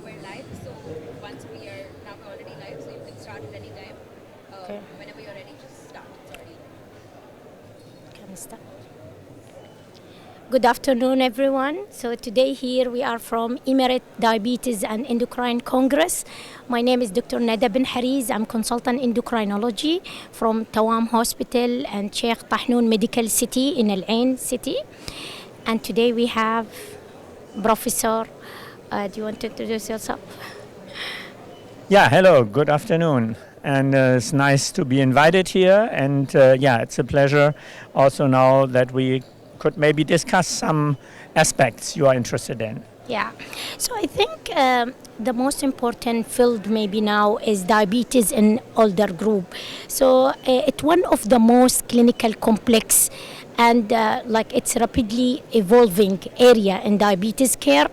we're live, so once we are now already live, so you can start at any time. Okay. Whenever you're ready, just start. It's already. Can we start? Good afternoon, everyone. So today here we are from Emirate Diabetes and Endocrine Congress. My name is Dr. Nada bin Hariz. I'm consultant endocrinology from Tawam Hospital and Sheikh Tahnoun Medical City in Al Ain City. And today we have Professor. Do you want to introduce yourself? Yeah, hello, good afternoon. And it's nice to be invited here. And it's a pleasure also now that we could maybe discuss some aspects you are interested in. Yeah. So I think the most important field maybe now is diabetes in older group. So it's one of the most clinical complex and it's rapidly evolving area in diabetes care.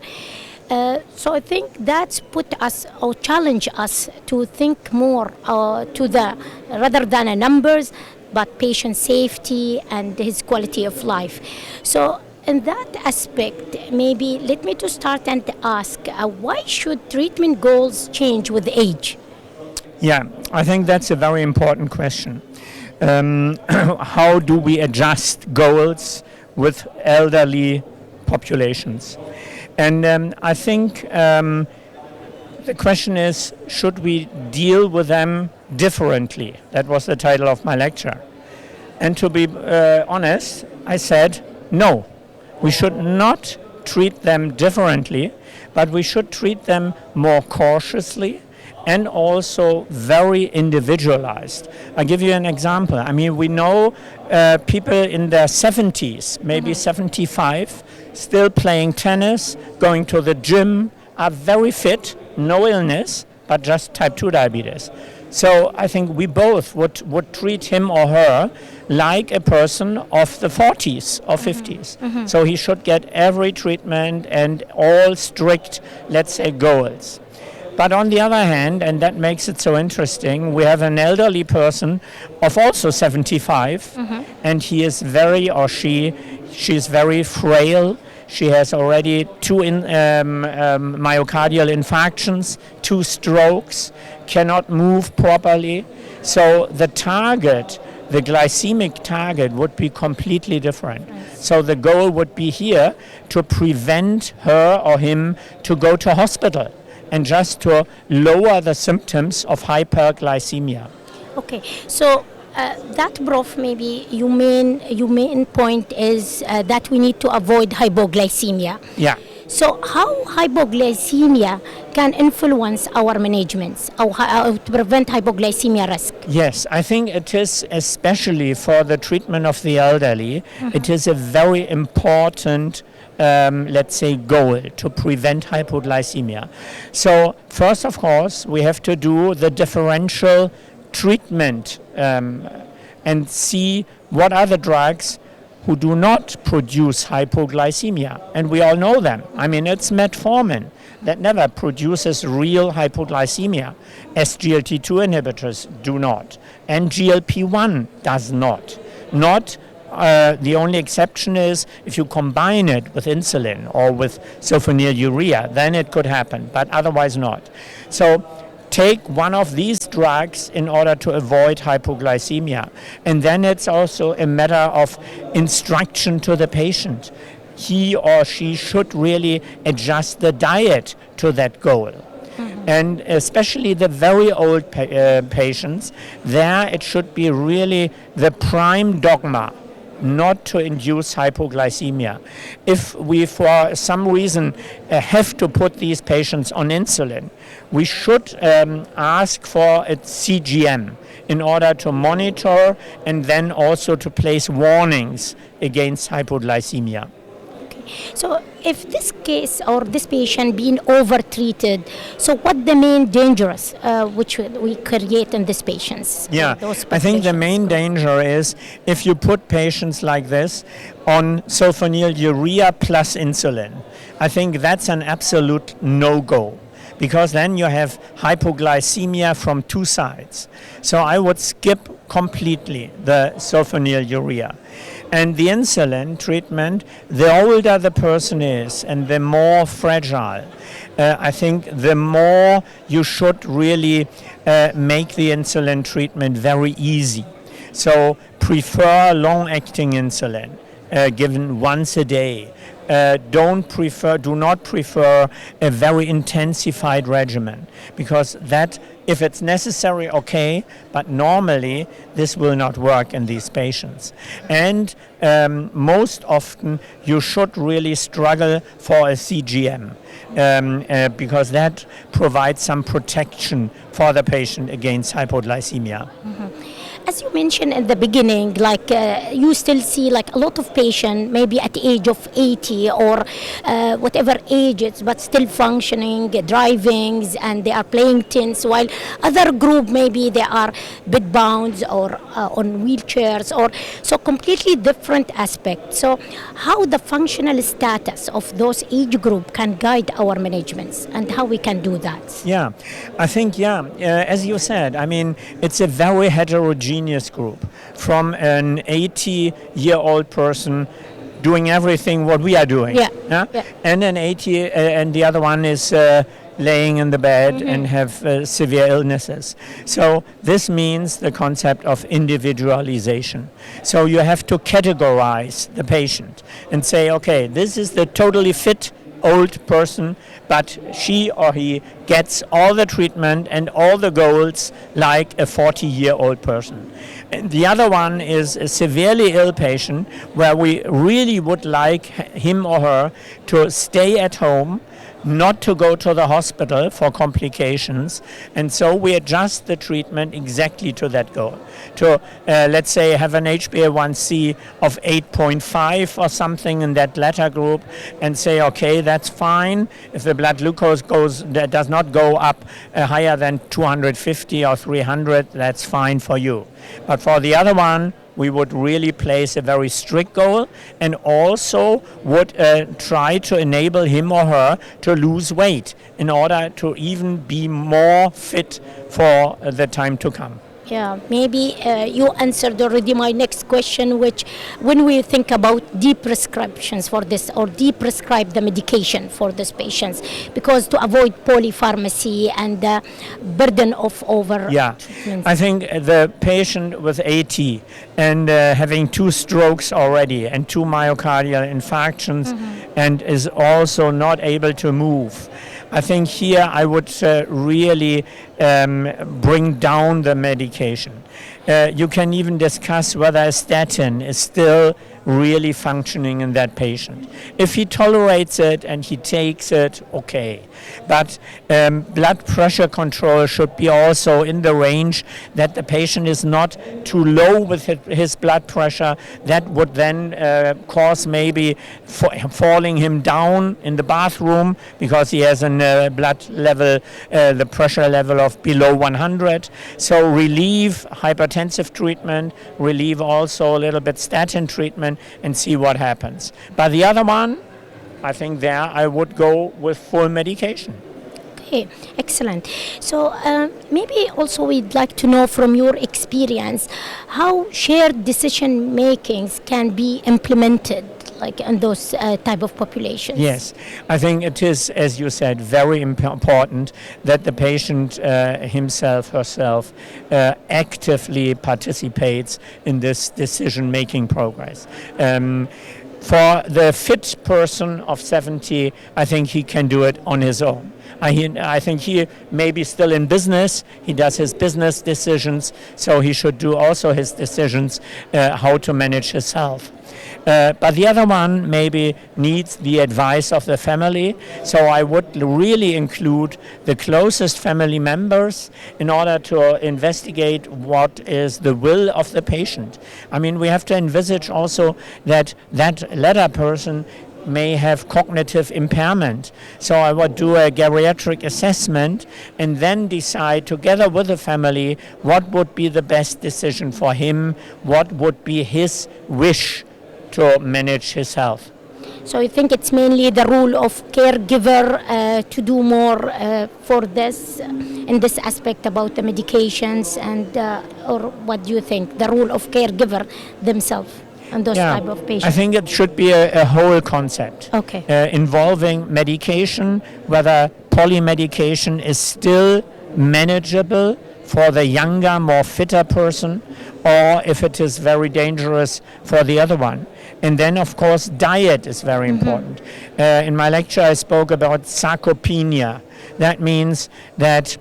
So I think that's put us or challenge us to think more rather than numbers, but patient safety and his quality of life. So in that aspect, maybe let me to start and ask, why should treatment goals change with age? Yeah, I think that's a very important question. How do we adjust goals with elderly populations? And I think the question is, should we deal with them differently? That was the title of my lecture. And to be honest, I said, no, we should not treat them differently, but we should treat them more cautiously and also very individualized. I'll give you an example. I mean, we know people in their 70s, maybe 75, still playing tennis, going to the gym, are very fit, no illness, but just type 2 diabetes. So I think we both would treat him or her like a person of the 40s or 50s. So he should get every treatment and all strict, let's say, goals. But on the other hand, and that makes it so interesting, we have an elderly person of also 75, and he is she's very frail. She has already 2 myocardial infarctions, 2 strokes, cannot move properly. So the glycemic target would be completely different. So the goal would be here to prevent her or him to go to hospital and just to lower the symptoms of hyperglycemia. Okay, so that, Prof, maybe your main point is that we need to avoid hypoglycemia. Yeah. So how hypoglycemia can influence our management or how to prevent hypoglycemia risk? Yes, I think it is, especially for the treatment of the elderly, it is a very important let's say, goal to prevent hypoglycemia. So first, of course, we have to do the differential treatment and see what are the drugs who do not produce hypoglycemia. And we all know them. I mean, it's metformin that never produces real hypoglycemia. SGLT2 inhibitors do not. And GLP-1 does not. The only exception is if you combine it with insulin or with sulfonylurea, then it could happen, but otherwise not. So take one of these drugs in order to avoid hypoglycemia. And then it's also a matter of instruction to the patient. He or she should really adjust the diet to that goal. And especially the very old patients, there it should be really the prime dogma not to induce hypoglycemia. If we, for some reason, have to put these patients on insulin, we should ask for a CGM in order to monitor and then also to place warnings against hypoglycemia. So if this case or this patient being over-treated, so what the main dangers which we create in these patients? Yeah, I think the main danger is if you put patients like this on sulfonylurea plus insulin. I think that's an absolute no-go, because then you have hypoglycemia from 2 sides. So I would skip completely the sulfonylurea. And the insulin treatment, the older the person is and the more fragile, I think the more you should really make the insulin treatment very easy. So prefer long-acting insulin given once a day. Do not prefer a very intensified regimen, because that, if it's necessary, okay, but normally this will not work in these patients. And most often you should really struggle for a CGM, because that provides some protection for the patient against hypoglycemia. As you mentioned in the beginning, like you still see like a lot of patients, maybe at the age of 80 or whatever age it's, but still functioning, driving, and they are playing tennis, while other group maybe they are bedbound or on wheelchairs, or so completely different aspects. So how the functional status of those age group can guide our managements and how we can do that? Yeah, I think, as you said, I mean, it's a very heterogeneous group, from an 80-year-old person doing everything what we are doing, and an 80, and the other one is laying in the bed and have severe illnesses. So this means the concept of individualization. So you have to categorize the patient and say, okay, this is the totally fit old person, but she or he gets all the treatment and all the goals like a 40-year-old person. And the other one is a severely ill patient where we really would like him or her to stay at home, not to go to the hospital for complications, and so we adjust the treatment exactly to that goal. To, let's say, have an HbA1c of 8.5 or something in that latter group, and say, okay, that's fine. If the blood glucose does not go up higher than 250 or 300, that's fine for you. But for the other one, we would really place a very strict goal, and also would try to enable him or her to lose weight in order to even be more fit for the time to come. Yeah, maybe you answered already my next question, which when we think about de-prescriptions for this, or de-prescribe the medication for these patients, because to avoid polypharmacy and the burden of over treatments. I think the patient with 80 and having 2 strokes already and 2 myocardial infarctions and is also not able to move, I think here I would really bring down the medication. You can even discuss whether a statin is still really functioning in that patient. If he tolerates it and he takes it, okay. But blood pressure control should be also in the range that the patient is not too low with his blood pressure. That would then cause maybe falling him down in the bathroom because he has a blood level, the pressure level of below 100. So relieve hypertensive treatment, relieve also a little bit statin treatment, and see what happens. But the other one, I think there I would go with full medication. Okay, excellent. So maybe also we'd like to know from your experience how shared decision makings can be implemented, like in those type of populations. Yes, I think it is, as you said, very important that the patient himself, herself, actively participates in this decision-making progress. For the fit person of 70, I think he can do it on his own. I think he may be still in business. He does his business decisions, so he should do also his decisions how to manage his health. But the other one maybe needs the advice of the family. So I would really include the closest family members in order to investigate what is the will of the patient. I mean, we have to envisage also that latter person may have cognitive impairment. So I would do a geriatric assessment and then decide together with the family what would be the best decision for him, what would be his wish to manage his health. So I think it's mainly the role of caregiver to do more for this, in this aspect about the medications, and or what do you think, the role of caregiver themselves? on those type of I patients? think it should be a whole concept. Okay. Involving medication, whether polymedication is still manageable for the younger, more fitter person, or if it is very dangerous for the other one. And then, of course, diet is very important. In my lecture, I spoke about sarcopenia. That means that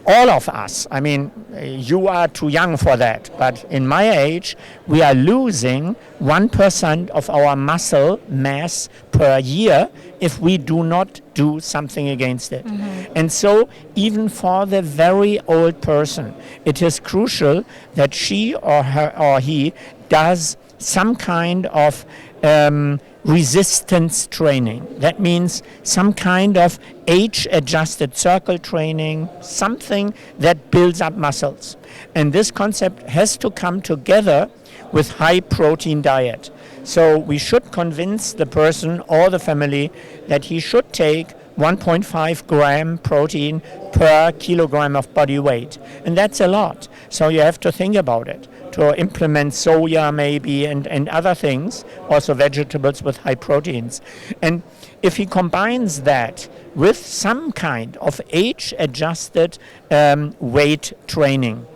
all of us, I mean, you are too young for that, but in my age, we are losing 1% of our muscle mass per year if we do not do something against it. And so, even for the very old person, it is crucial that she or her or he does some kind of resistance training. That means some kind of age-adjusted circle training, something that builds up muscles. And this concept has to come together with high-protein diet. So we should convince the person or the family that he should take 1.5 gram protein per kilogram of body weight. And that's a lot. So you have to think about it, to implement soya maybe and other things, also vegetables with high proteins. And if he combines that with some kind of age-adjusted weight training,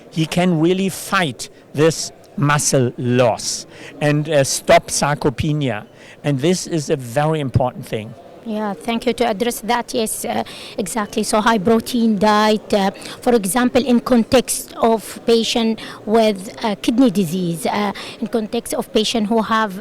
he can really fight this muscle loss and stop sarcopenia. And this is a very important thing. Yeah, thank you to address that. Yes, exactly. So high protein diet, for example, in context of patient with kidney disease, in context of patient who have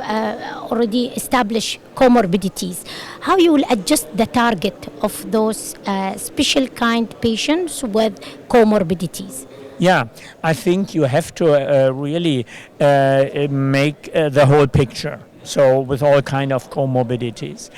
already established comorbidities, how you will adjust the target of those special kind patients with comorbidities? Yeah, I think you have to really make the whole picture. So with all kind of comorbidities.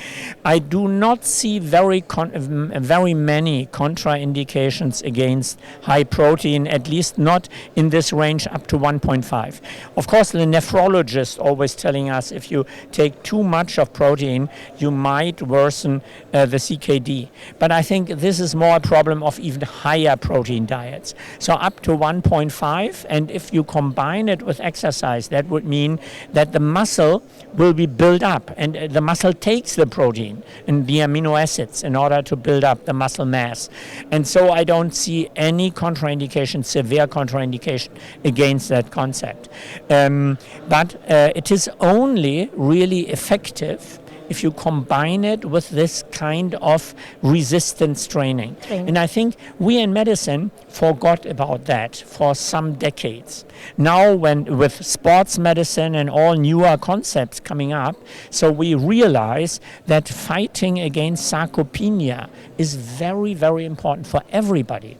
I do not see very many contraindications against high protein, at least not in this range up to 1.5. Of course, the nephrologist always telling us if you take too much of protein, you might worsen the CKD. But I think this is more a problem of even higher protein diets. So up to 1.5, and if you combine it with exercise, that would mean that the muscle will be built up, and the muscle takes the protein and the amino acids in order to build up the muscle mass. And so I don't see any contraindication, severe contraindication against that concept. But it is only really effective if you combine it with this kind of resistance training. And I think we in medicine forgot about that for some decades. Now when with sports medicine and all newer concepts coming up, so we realize that fighting against sarcopenia is very, very important for everybody.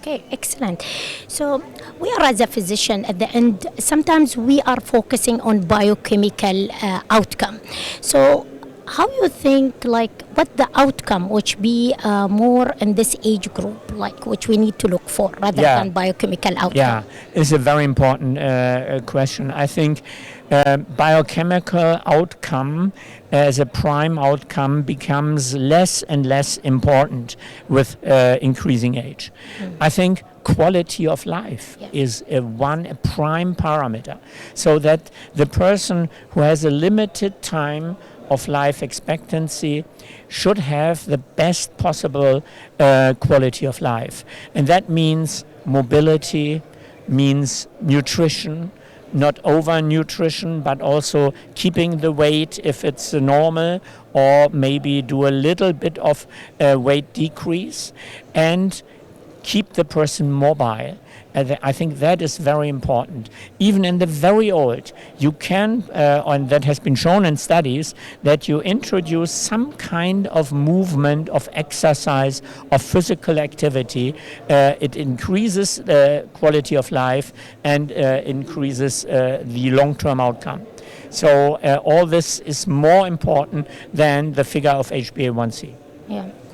Okay, excellent. So we are, as a physician, at the end, sometimes we are focusing on biochemical outcome. So how you think, like, what the outcome which be more in this age group, like, which we need to look for rather than biochemical outcome? Yeah, it's a very important question. I think biochemical outcome as a prime outcome becomes less and less important with increasing age. I think quality of life is a prime parameter, so that the person who has a limited time of life expectancy should have the best possible quality of life. And that means mobility, means nutrition, not over nutrition, but also keeping the weight if it's normal, or maybe do a little bit of weight decrease, and keep the person mobile. I think that is very important. Even in the very old, you can, and that has been shown in studies, that you introduce some kind of movement, of exercise, of physical activity. It increases the quality of life and increases the long-term outcome. So all this is more important than the figure of HbA1c.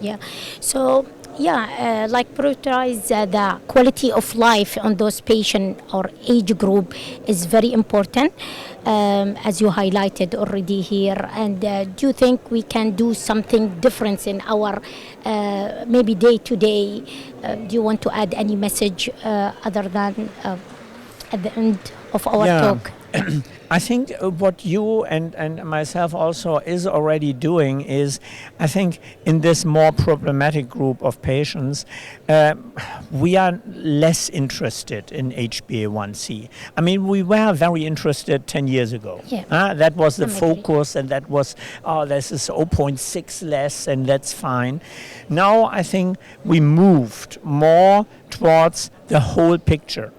Yeah. So like prioritize the quality of life on those patient or age group is very important, as you highlighted already here. And do you think we can do something different in our maybe day to day? Do you want to add any message other than? at the end of our Yeah. talk. I think what you and myself also is already doing is, I think in this more problematic group of patients, we are less interested in HbA1c. I mean, we were very interested 10 years ago. Yeah. That was the I'm agree. focus, and that was, this is 0.6 less, and that's fine. Now I think we moved more towards the whole picture.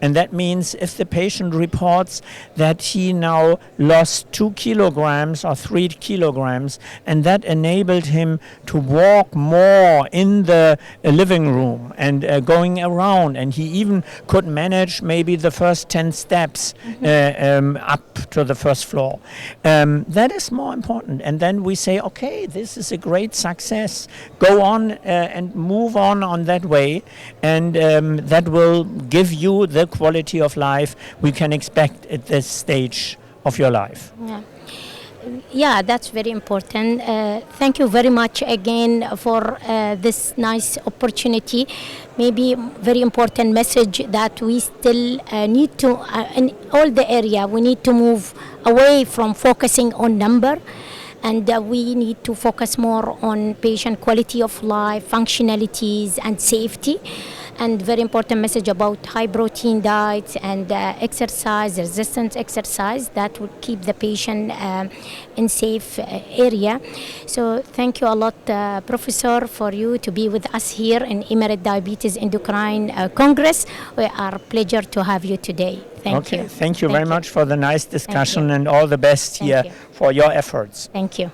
And that means if the patient reports that he now lost 2 kilograms or 3 kilograms, and that enabled him to walk more in the living room and going around, and he even could manage maybe the first 10 steps up to the first floor. That is more important. And then we say, okay, this is a great success. Go on and move on that way, and that will give you the quality of life we can expect at this stage of your life. Yeah, that's very important. Thank you very much again for this nice opportunity. Maybe very important message that we still need to, in all the area, we need to move away from focusing on number, and we need to focus more on patient quality of life, functionalities, and safety. And very important message about high protein diets and exercise, resistance exercise that would keep the patient in safe area. So thank you a lot, Professor, for you to be with us here in Emirate Diabetes Endocrine Congress. We are pleasure to have you today. Thank you. Thank you very much for the nice discussion, you. and all the best Thank here you. for your efforts. Thank you.